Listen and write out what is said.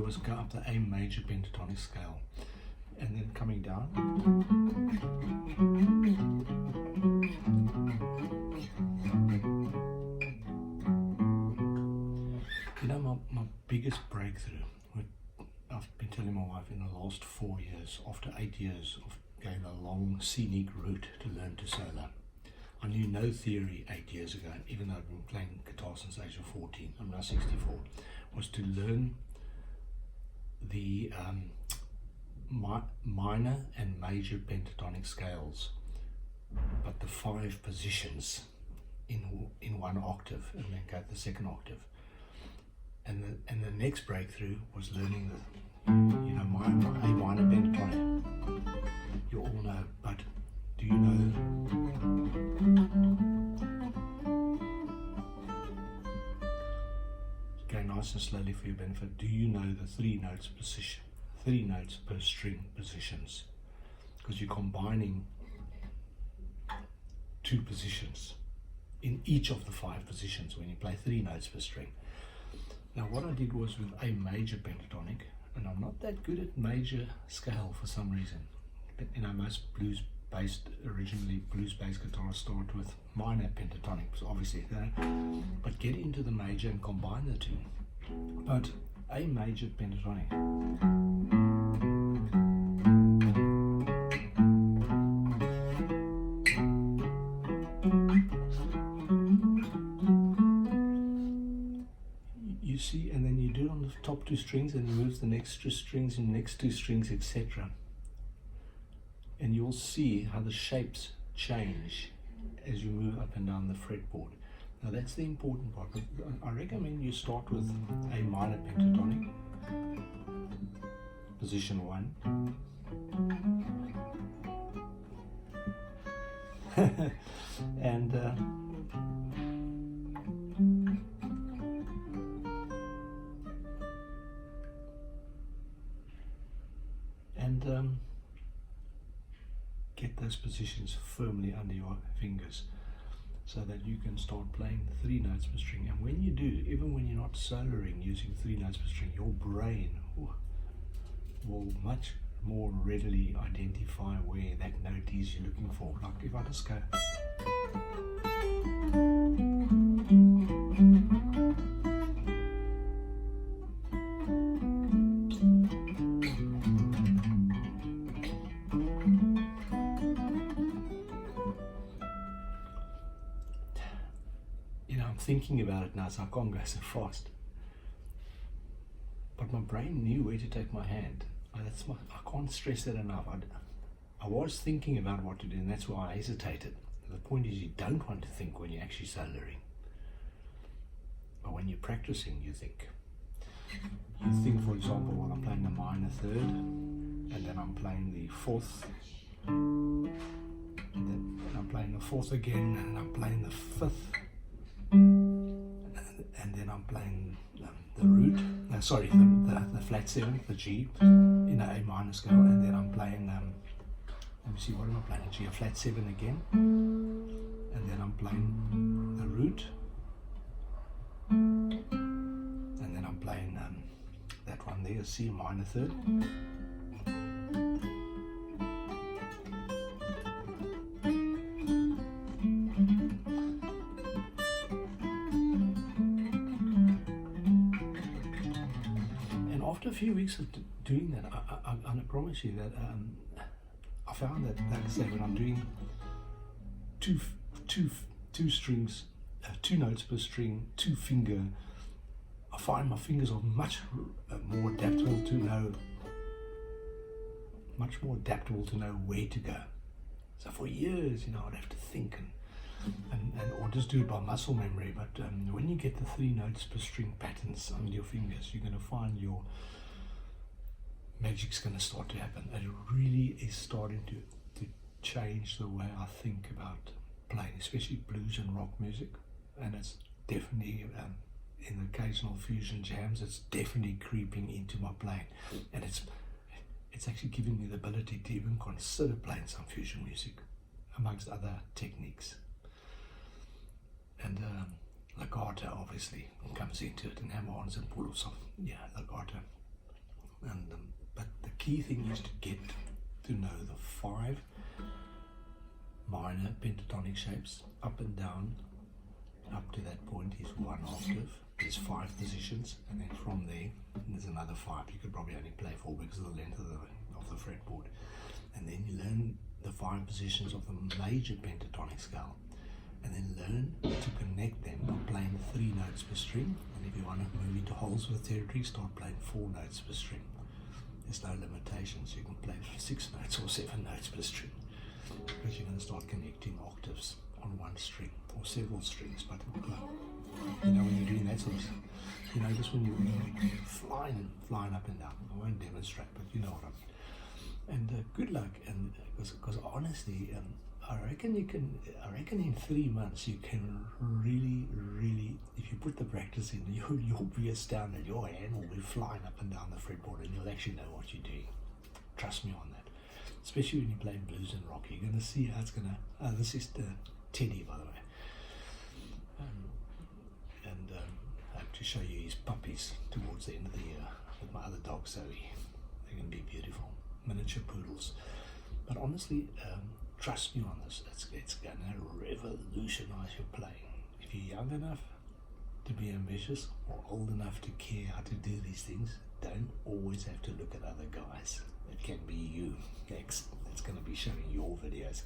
was go up the A major pentatonic scale and then coming down. You know, my biggest breakthrough, I've been telling my wife, in the last 4 years, after 8 years of going a long scenic route to learn to solo. I knew no theory 8 years ago, even though I've been playing guitar since the age of 14, I'm now 64, was to learn the minor and major pentatonic scales, but the 5 positions in one octave, and then go to the second octave. And the next breakthrough was learning the, you know, A minor pentatonic. You all know, but do you know? Go nice and slowly for your benefit. Do you know the 3 notes position? 3 notes per string positions, because you're combining 2 positions in each of the 5 positions when you play 3 notes per string. Now what I did was with A major pentatonic, and I'm not that good at major scale for some reason. But you know, most originally blues-based guitarists start with minor pentatonic, so obviously that. But get into the major and combine the 2. But A major pentatonic. You see, and then you do it on the top 2 strings, and you move the next 2 strings and next 2 strings, etc. And you'll see how the shapes change as you move up and down the fretboard. Now that's the important part. I recommend you start with A minor pentatonic, position 1. and get those positions firmly under your fingers so that you can start playing the 3 notes per string. And when you do, even when you're not soloing using 3 notes per string, your brain will much more readily identify where that note is you're looking for. Like if I just go, thinking about it now, so I can't go so fast. But my brain knew where to take my hand. I can't stress that enough. I was thinking about what to do, and that's why I hesitated. The point is, you don't want to think when you're actually soloing. But when you're practicing, you think. You think, for example, while I'm playing the minor 3rd, and then I'm playing the 4th, and then I'm playing the 4th again, and I'm playing the 5th. And then I'm playing the root, the flat 7th, the G, in an A minor scale, and then I'm playing, let me see, what am I playing? G, a flat 7 again, and then I'm playing the root, and then I'm playing that one there, C minor 3rd. After a few weeks of doing that, I promise you that I found that, like I say, when I'm doing two strings, 2 notes per string, 2 finger, I find my fingers are much more adaptable to know where to go. So for years, I'd have to think or just do it by muscle memory. But when you get the 3 notes per string patterns under your fingers, you're going to find your magic's going to start to happen. It really is starting to change the way I think about playing, especially blues and rock music. And it's definitely, in the occasional fusion jams, it's definitely creeping into my playing. And it's actually giving me the ability to even consider playing some fusion music, amongst other techniques. And legato obviously comes into it, and hammer-ons and pull-offs of legato. But the key thing is to get to know the 5 minor pentatonic shapes, up and down. Up to that point is 1 octave. There's 5 positions, and then from there there's another 5. You could probably only play 4 because of the length of the fretboard. And then you learn the 5 positions of the major pentatonic scale, and then learn to connect them by playing 3 notes per string. And if you want to move into Holsworth territory, start playing 4 notes per string. There's no limitations. You can play 6 notes or 7 notes per string, because you're going to start connecting octaves on 1 string or several strings. But you know, when you're doing that sort of stuff, you know, just when you're flying up and down. I won't demonstrate, but you know what I mean. And good luck, and because honestly, I reckon in 3 months you can really, if you put the practice in, you'll be astounded. Your hand will be flying up and down the fretboard, and you'll actually know what you're doing. Trust me on that. Especially when you're playing blues and rock, you're going to see how it's going to. This is Teddy, by the way, and I hope to show you his puppies towards the end of the year with my other dog Zoe. They're going to be beautiful miniature poodles. But honestly, trust me on this. It's going to revolutionize your playing. If you're young enough to be ambitious or old enough to care how to do these things, don't always have to look at other guys. It can be you next that's going to be showing your videos.